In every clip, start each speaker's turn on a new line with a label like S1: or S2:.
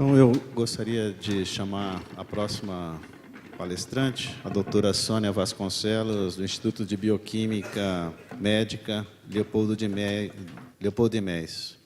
S1: Então, eu gostaria de chamar a próxima palestrante, a doutora Sônia Vasconcelos, do Instituto de Bioquímica Médica Leopoldo de Méis,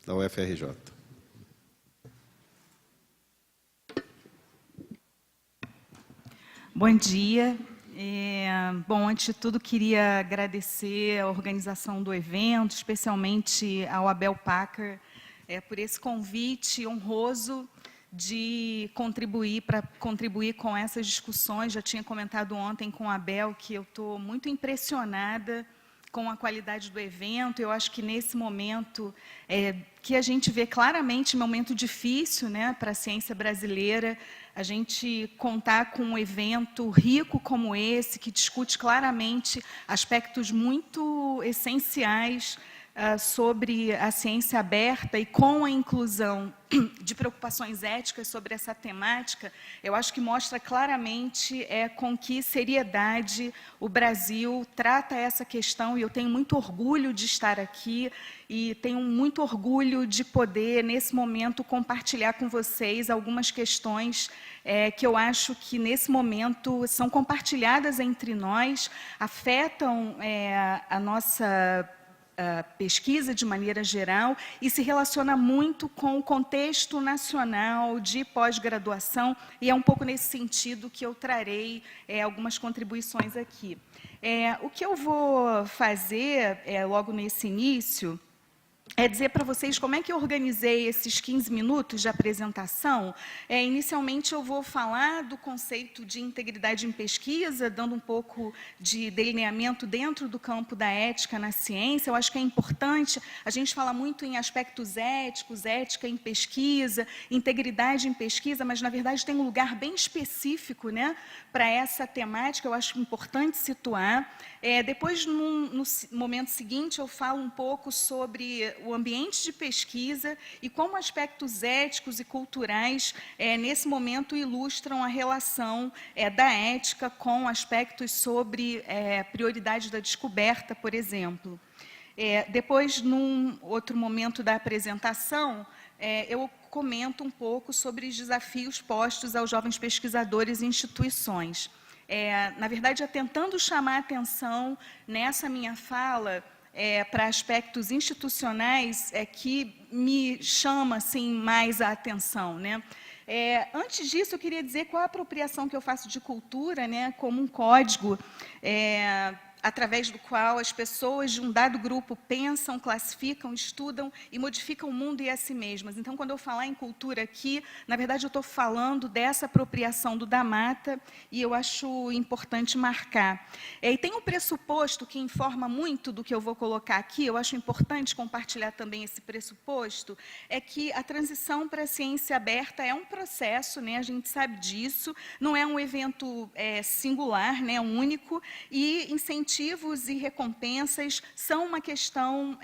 S1: da UFRJ.
S2: Bom dia. Bom, antes de tudo, queria agradecer a organização do evento, especialmente ao Abel Packer, por esse convite honroso de contribuir com essas discussões. Já tinha comentado ontem com o Abel que eu estou muito impressionada com a qualidade do evento. Eu acho que nesse momento que a gente vê claramente um momento difícil, né, para a ciência brasileira, a gente contar com um evento rico como esse, que discute claramente aspectos muito essenciais sobre a ciência aberta e com a inclusão de preocupações éticas sobre essa temática, eu acho que mostra claramente com que seriedade o Brasil trata essa questão, e eu tenho muito orgulho de estar aqui e tenho muito orgulho de poder, nesse momento, compartilhar com vocês algumas questões que eu acho que, nesse momento, são compartilhadas entre nós, afetam a nossa pesquisa de maneira geral e se relaciona muito com o contexto nacional de pós-graduação, e é um pouco nesse sentido que eu trarei algumas contribuições aqui. O que eu vou fazer logo nesse início é dizer para vocês como é que eu organizei esses 15 minutos de apresentação. Inicialmente, eu vou falar do conceito de integridade em pesquisa, dando um pouco de delineamento dentro do campo da ética na ciência. Eu acho que é importante, a gente fala muito em aspectos éticos, ética em pesquisa, integridade em pesquisa, mas, na verdade, tem um lugar bem específico, né, para essa temática, eu acho importante situar. Depois, no momento seguinte, eu falo um pouco sobre o ambiente de pesquisa e como aspectos éticos e culturais, nesse momento, ilustram a relação da ética com aspectos sobre prioridade da descoberta, por exemplo. Depois, num outro momento da apresentação, eu comento um pouco sobre os desafios postos aos jovens pesquisadores e instituições. Na verdade, tentando chamar a atenção nessa minha fala para aspectos institucionais que me chama assim, mais a atenção, né? Antes disso, eu queria dizer qual a apropriação que eu faço de cultura, né, como um código através do qual as pessoas de um dado grupo pensam, classificam, estudam e modificam o mundo e a si mesmas. Então, quando eu falar em cultura aqui, na verdade, eu estou falando dessa apropriação do da mata, e eu acho importante marcar. E tem um pressuposto que informa muito do que eu vou colocar aqui, eu acho importante compartilhar também esse pressuposto, é que a transição para a ciência aberta é um processo, né, a gente sabe disso, não é um evento singular, né, único, e incentivos e recompensas são uma questão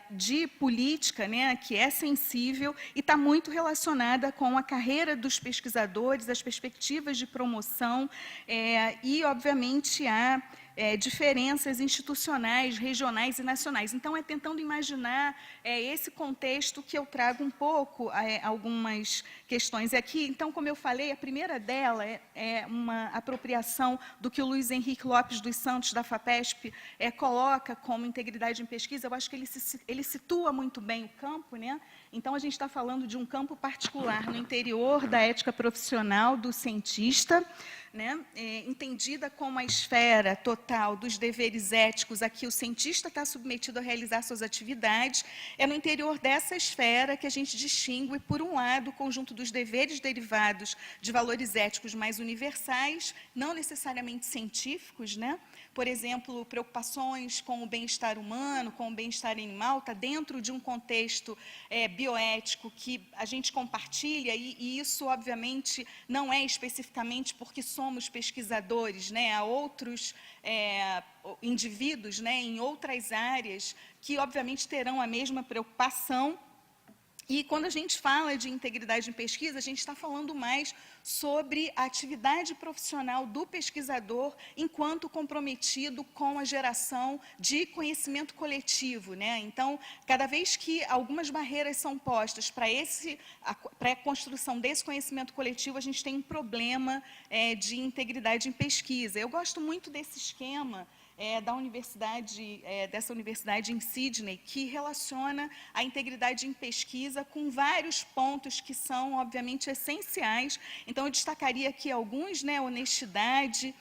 S2: de política, né, que é sensível e está muito relacionada com a carreira dos pesquisadores, as perspectivas de promoção e, obviamente, há diferenças institucionais, regionais e nacionais. Então, tentando imaginar esse contexto que eu trago um pouco algumas questões aqui. Então, como eu falei, a primeira dela é uma apropriação do que o Luiz Henrique Lopes dos Santos, da FAPESP, coloca como integridade em pesquisa. Eu acho que ele situa muito bem o campo, né? Então, a gente está falando de um campo particular no interior da ética profissional do cientista, né, entendida como a esfera total dos deveres éticos a que o cientista está submetido a realizar suas atividades. É no interior dessa esfera que a gente distingue, por um lado, o conjunto dos deveres derivados de valores éticos mais universais, não necessariamente científicos, né? Por exemplo, preocupações com o bem-estar humano, com o bem-estar animal, está dentro de um contexto bioético que a gente compartilha, e isso, obviamente, não é especificamente porque somos pesquisadores, né? Há outros indivíduos, né, em outras áreas que, obviamente, terão a mesma preocupação. E quando a gente fala de integridade em pesquisa, a gente está falando mais sobre a atividade profissional do pesquisador enquanto comprometido com a geração de conhecimento coletivo, né? Então, cada vez que algumas barreiras são postas para a construção desse conhecimento coletivo, a gente tem um problema de integridade em pesquisa. Eu gosto muito desse esquema dessa universidade em Sydney, que relaciona a integridade em pesquisa com vários pontos que são, obviamente, essenciais. Então, eu destacaria aqui alguns, né? Honestidade,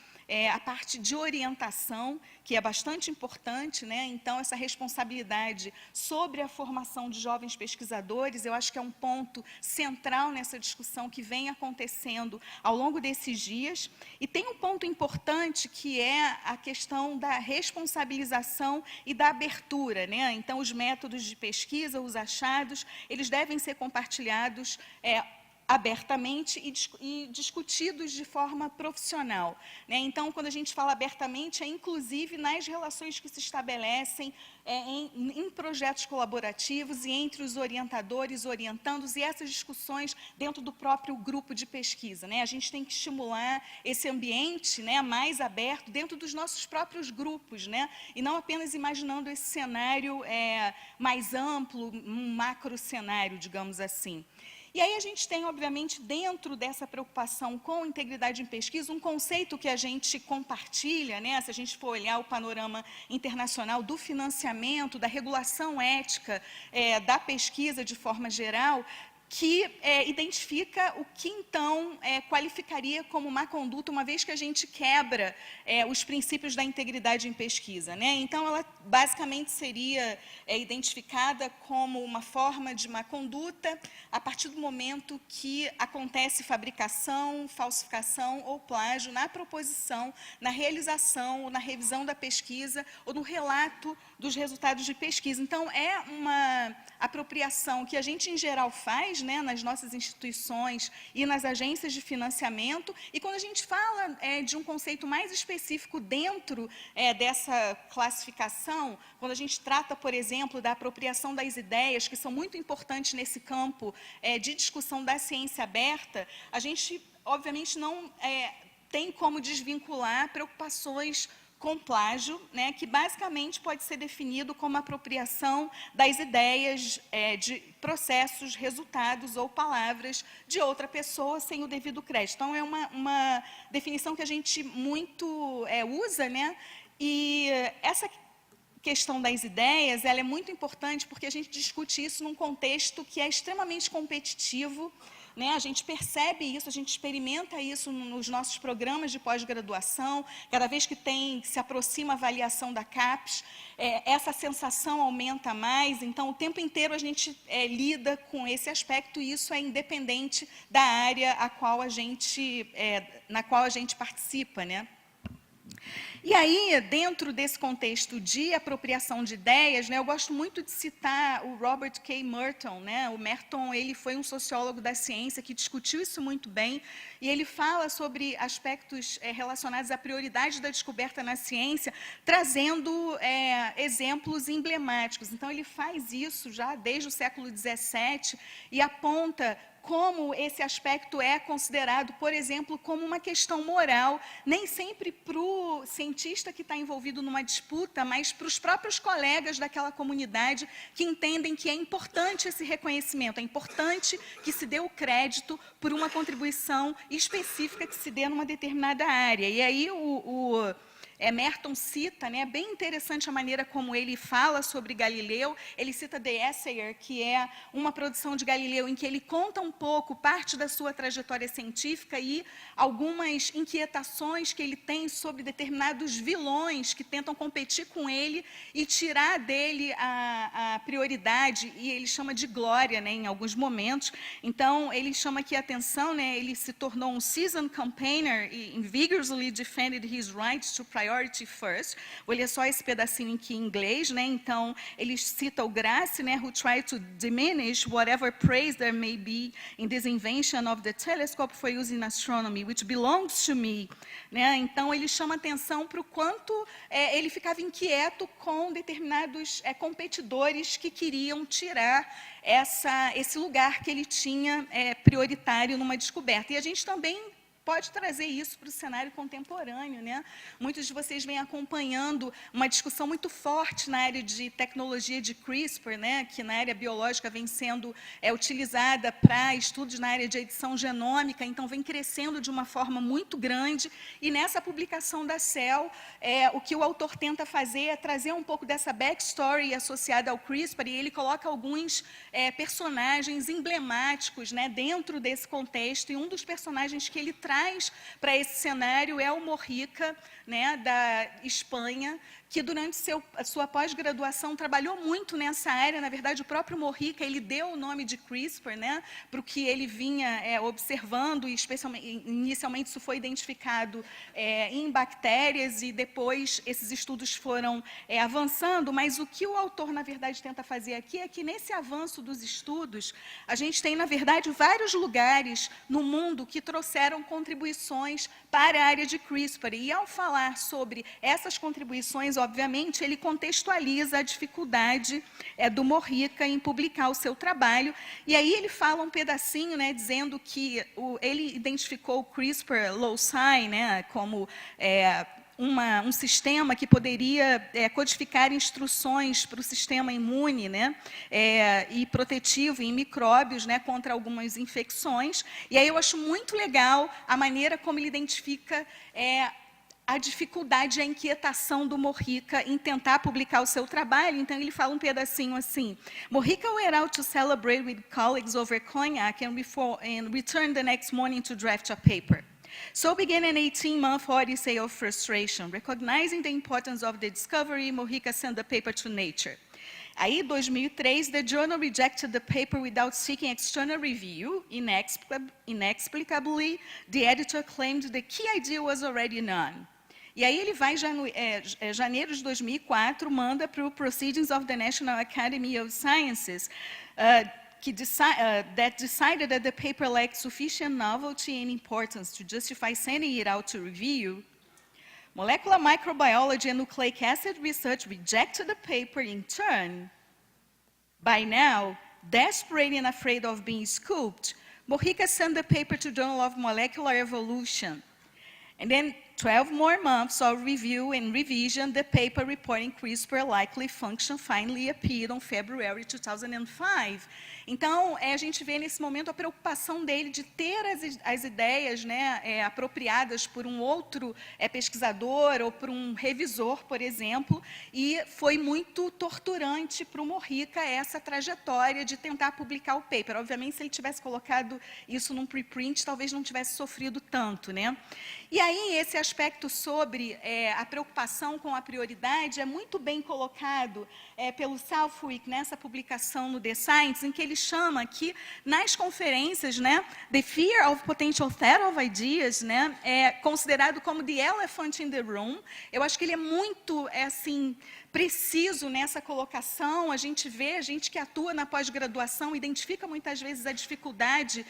S2: a parte de orientação, que é bastante importante, né? Então, essa responsabilidade sobre a formação de jovens pesquisadores, eu acho que é um ponto central nessa discussão que vem acontecendo ao longo desses dias. E tem um ponto importante, que é a questão da responsabilização e da abertura, né? Então, os métodos de pesquisa, os achados, eles devem ser compartilhados abertamente e discutidos de forma profissional, né? Então, quando a gente fala abertamente, é inclusive nas relações que se estabelecem em projetos colaborativos e entre os orientadores, orientandos, e essas discussões dentro do próprio grupo de pesquisa, né? A gente tem que estimular esse ambiente, né, mais aberto dentro dos nossos próprios grupos, né? E não apenas imaginando esse cenário mais amplo, um macro cenário, digamos assim. E aí a gente tem, obviamente, dentro dessa preocupação com integridade em pesquisa, um conceito que a gente compartilha, né? Se a gente for olhar o panorama internacional do financiamento, da regulação ética da pesquisa de forma geral, que identifica o que, então, qualificaria como má conduta, uma vez que a gente quebra os princípios da integridade em pesquisa, né? Então, ela basicamente seria identificada como uma forma de má conduta a partir do momento que acontece fabricação, falsificação ou plágio na proposição, na realização ou na revisão da pesquisa ou no relato dos resultados de pesquisa. Então, é uma apropriação que a gente, em geral, faz, né, nas nossas instituições e nas agências de financiamento, e quando a gente fala de um conceito mais específico dentro dessa classificação, quando a gente trata, por exemplo, da apropriação das ideias, que são muito importantes nesse campo de discussão da ciência aberta, a gente, obviamente, não tem como desvincular preocupações com plágio, né, que basicamente pode ser definido como apropriação das ideias de processos, resultados ou palavras de outra pessoa sem o devido crédito. Então, é uma definição que a gente muito usa, né, e essa questão das ideias, ela é muito importante porque a gente discute isso num contexto que é extremamente competitivo, né? A gente percebe isso, a gente experimenta isso nos nossos programas de pós-graduação, cada vez que se aproxima a avaliação da CAPES, essa sensação aumenta mais, então o tempo inteiro a gente lida com esse aspecto, e isso é independente da área na qual a gente participa, né? E aí, dentro desse contexto de apropriação de ideias, né, eu gosto muito de citar o Robert K. Merton, né? O Merton, ele foi um sociólogo da ciência que discutiu isso muito bem, e ele fala sobre aspectos relacionados à prioridade da descoberta na ciência, trazendo exemplos emblemáticos. Então, ele faz isso já desde o século XVII e aponta como esse aspecto é considerado, por exemplo, como uma questão moral, nem sempre para o cientista que está envolvido numa disputa, mas para os próprios colegas daquela comunidade que entendem que é importante esse reconhecimento, é importante que se dê o crédito por uma contribuição específica que se dê numa determinada área. E aí Merton cita, né, bem interessante a maneira como ele fala sobre Galileu. Ele cita The Essayer, que é uma produção de Galileu em que ele conta um pouco, parte da sua trajetória científica e algumas inquietações que ele tem sobre determinados vilões que tentam competir com ele e tirar dele a prioridade, e ele chama de glória, né, em alguns momentos. Então, ele chama aqui a atenção, né, ele se tornou um seasoned campaigner e vigorously defended his rights to priority priority first. Vou ler só esse pedacinho aqui em inglês, né? Então, ele cita o Grace, né? Who tried to diminish whatever praise there may be in this invention of the telescope for use in astronomy, which belongs to me. Né? Então, ele chama atenção para o quanto ele ficava inquieto com determinados competidores que queriam tirar esse lugar que ele tinha prioritário numa descoberta. E a gente também pode trazer isso para o cenário contemporâneo, né? Muitos de vocês vêm acompanhando uma discussão muito forte na área de tecnologia de CRISPR, né? Que na área biológica vem sendo utilizada para estudos na área de edição genômica, então vem crescendo de uma forma muito grande. E nessa publicação da Cell, o que o autor tenta fazer é trazer um pouco dessa backstory associada ao CRISPR, e ele coloca alguns personagens emblemáticos, né, dentro desse contexto, e um dos personagens que ele traz para esse cenário é o Morrica, né, da Espanha, que durante a sua pós-graduação trabalhou muito nessa área. Na verdade, o próprio Morrica, ele deu o nome de CRISPR, né, para o que ele vinha observando, e inicialmente isso foi identificado em bactérias, e depois esses estudos foram avançando, mas o que o autor, na verdade, tenta fazer aqui é que, nesse avanço dos estudos, a gente tem, na verdade, vários lugares no mundo que trouxeram contribuições para a área de CRISPR, e ao falar sobre essas contribuições, obviamente, ele contextualiza a dificuldade do Morrica em publicar o seu trabalho, e aí ele fala um pedacinho, né, dizendo que ele identificou o CRISPR-Loci, né, como um sistema que poderia codificar instruções para o sistema imune, né, e protetivo em micróbios, né, contra algumas infecções. E aí eu acho muito legal a maneira como ele identifica a dificuldade e a inquietação do Morrica em tentar publicar o seu trabalho. Então, ele fala um pedacinho assim: Morrica went out to celebrate with colleagues over cognac and returned the next morning to draft a paper. So began an 18-month odyssey of frustration. Recognizing the importance of the discovery, Morrica sent the paper to Nature. Aí, em 2003, the journal rejected the paper without seeking external review. Inexplicably, the editor claimed the key idea was already known. E aí ele vai, já no janeiro de 2004, manda para o Proceedings of the National Academy of Sciences, that decided that the paper lacked sufficient novelty and importance to justify sending it out to review. Molecular microbiology and nucleic acid research rejected the paper in turn. By now, desperate and afraid of being scooped, Morrica sent the paper to Journal of Molecular Evolution. And then 12 more months of review and revision, the paper reporting CRISPR likely function finally appeared on February 2005. Então, a gente vê nesse momento a preocupação dele de ter as ideias, né, apropriadas por um outro pesquisador ou por um revisor, por exemplo, e foi muito torturante para o Morrica essa trajetória de tentar publicar o paper. Obviamente, se ele tivesse colocado isso num preprint, talvez não tivesse sofrido tanto, né? E aí, esse aspecto sobre a preocupação com a prioridade é muito bem colocado pelo Southwick nessa publicação no The Science, em que ele chama que, nas conferências, né, the fear of potential threat of ideas, né, é considerado como the elephant in the room. Eu acho que ele é muito, assim, preciso nessa colocação. A gente vê, a gente que atua na pós-graduação, identifica muitas vezes a dificuldade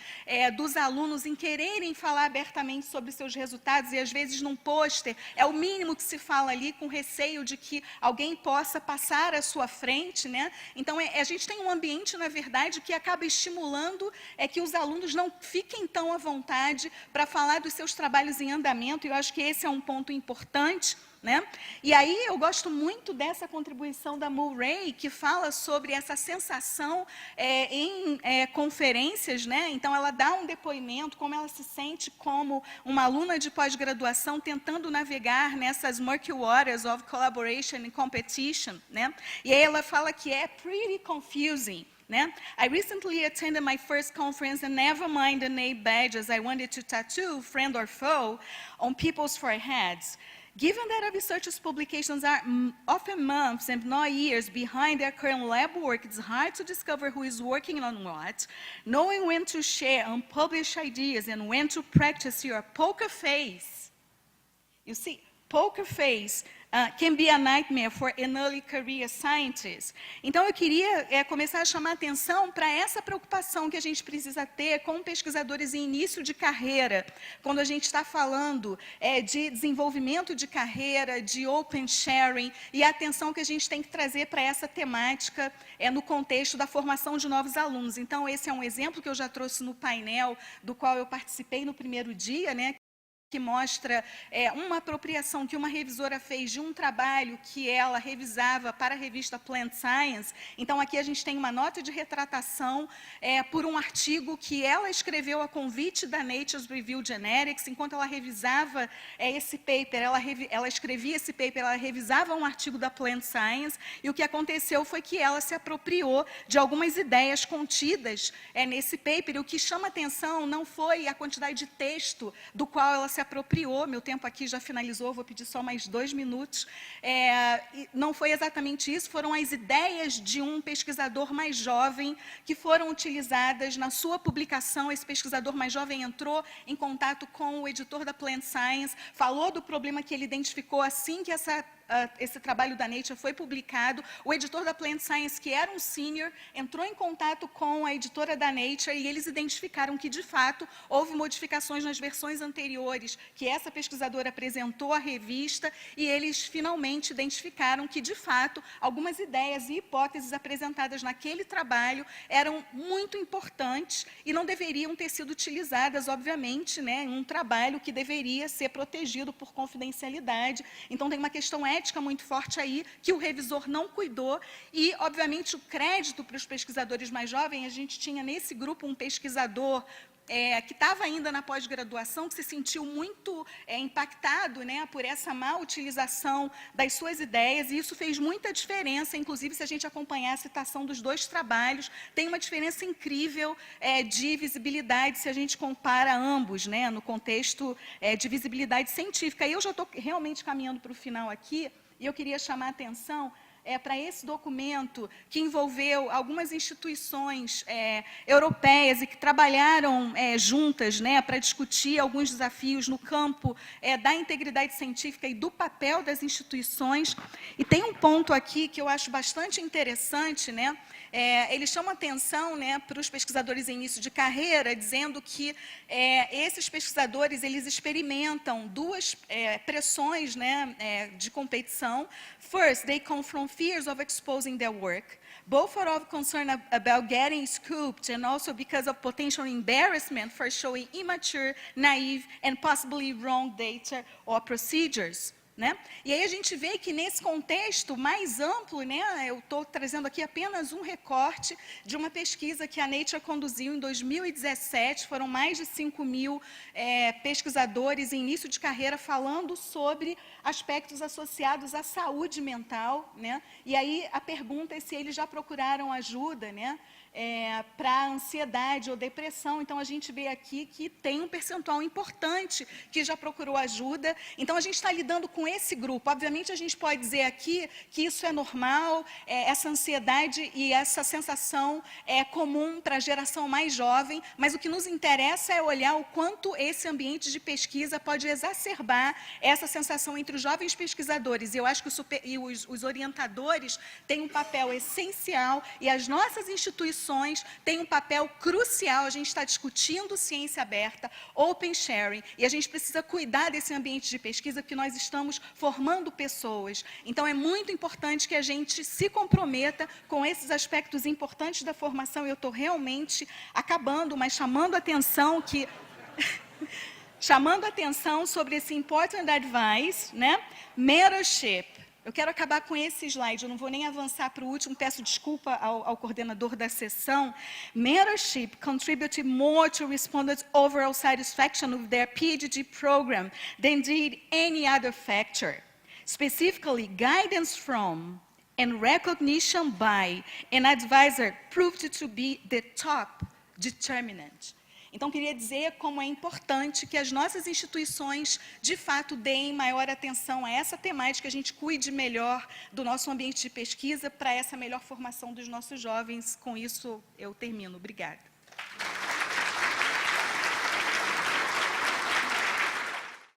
S2: dos alunos em quererem falar abertamente sobre seus resultados, e às vezes num pôster é o mínimo que se fala ali, com receio de que alguém possa passar à sua frente, né? Então, a gente tem um ambiente, na verdade, que acaba estimulando que os alunos não fiquem tão à vontade para falar dos seus trabalhos em andamento, e eu acho que esse é um ponto importante, né? E aí eu gosto muito dessa contribuição da Murray, que fala sobre essa sensação em conferências, né? Então, ela dá um depoimento, como ela se sente como uma aluna de pós-graduação tentando navegar nessas murky waters of collaboration and competition, né? E aí ela fala que é pretty confusing. Né? I recently attended my first conference, and never mind the name badges I wanted to tattoo, friend or foe, on people's foreheads. Given that a researcher's publications are often months and not years behind their current lab work, it's hard to discover who is working on what. Knowing when to share unpublished ideas and when to practice your poker face. You see, poker face can be a nightmare for an early career scientist. Então, eu queria começar a chamar a atenção para essa preocupação que a gente precisa ter com pesquisadores em início de carreira, quando a gente está falando de desenvolvimento de carreira, de open sharing, e a atenção que a gente tem que trazer para essa temática no contexto da formação de novos alunos. Então, esse é um exemplo que eu já trouxe no painel, do qual eu participei no primeiro dia, né, que mostra uma apropriação que uma revisora fez de um trabalho que ela revisava para a revista Plant Science. Então, aqui a gente tem uma nota de retratação por um artigo que ela escreveu a convite da Nature's Review Genetics. Enquanto ela revisava esse paper, ela escrevia esse paper, ela revisava um artigo da Plant Science, e o que aconteceu foi que ela se apropriou de algumas ideias contidas nesse paper. E o que chama atenção não foi a quantidade de texto do qual ela se apropriou. Meu tempo aqui já finalizou, vou pedir só mais 2 minutos. Não foi exatamente isso, foram as ideias de um pesquisador mais jovem que foram utilizadas na sua publicação. Esse pesquisador mais jovem entrou em contato com o editor da Plant Science, falou do problema que ele identificou assim que esse trabalho da Nature foi publicado. O editor da Plant Science, que era um senior, entrou em contato com a editora da Nature, e eles identificaram que, de fato, houve modificações nas versões anteriores que essa pesquisadora apresentou à revista, e eles finalmente identificaram que, de fato, algumas ideias e hipóteses apresentadas naquele trabalho eram muito importantes e não deveriam ter sido utilizadas, obviamente, em um trabalho que deveria ser protegido por confidencialidade. Então, tem uma questão ética muito forte aí, que o revisor não cuidou, e, obviamente, o crédito para os pesquisadores mais jovens. A gente tinha nesse grupo um pesquisador que estava ainda na pós-graduação, que se sentiu muito impactado por essa má utilização das suas ideias, e isso fez muita diferença. Inclusive, se a gente acompanhar a citação dos 2 trabalhos, tem uma diferença incrível de visibilidade, se a gente compara ambos, no contexto de visibilidade científica. E eu já estou realmente caminhando para o final aqui, e eu queria chamar a atenção para esse documento que envolveu algumas instituições europeias e que trabalharam juntas para discutir alguns desafios no campo da integridade científica e do papel das instituições. E tem um ponto aqui que eu acho bastante interessante, eles chamam atenção para os pesquisadores em início de carreira, dizendo que esses pesquisadores eles experimentam 2 pressões de competição. First, they confront fears of exposing their work, both out of concern about getting scooped and also because of potential embarrassment for showing immature, naive and possibly wrong data or procedures. E aí a gente vê que nesse contexto mais amplo, eu estou trazendo aqui apenas um recorte de uma pesquisa que a Nature conduziu em 2017, foram mais de 5.000 pesquisadores em início de carreira falando sobre aspectos associados à saúde mental, E aí a pergunta é se eles já procuraram ajuda, para ansiedade ou depressão. Então, a gente vê aqui que tem um percentual importante que já procurou ajuda. Então, a gente está lidando com esse grupo. Obviamente, a gente pode dizer aqui que isso é normal, essa ansiedade e essa sensação é comum para a geração mais jovem, mas o que nos interessa é olhar o quanto esse ambiente de pesquisa pode exacerbar essa sensação entre os jovens pesquisadores. E eu acho que os orientadores têm um papel essencial, e as nossas instituições têm um papel crucial. A gente está discutindo ciência aberta, open sharing, e a gente precisa cuidar desse ambiente de pesquisa, porque nós estamos formando pessoas. Então, é muito importante que a gente se comprometa com esses aspectos importantes da formação. Eu estou realmente acabando, mas chamando a atenção que... chamando a atenção sobre esse important advice, mentorship. Eu quero acabar com esse slide, eu não vou nem avançar para o último, peço desculpa ao coordenador da sessão. Mentorship contributed more to respondents' overall satisfaction with their PhD program than did any other factor. Specifically, guidance from and recognition by an advisor proved to be the top determinant. Então, queria dizer como é importante que as nossas instituições, de fato, deem maior atenção a essa temática, a gente cuide melhor do nosso ambiente de pesquisa para essa melhor formação dos nossos jovens. Com isso, eu termino. Obrigada.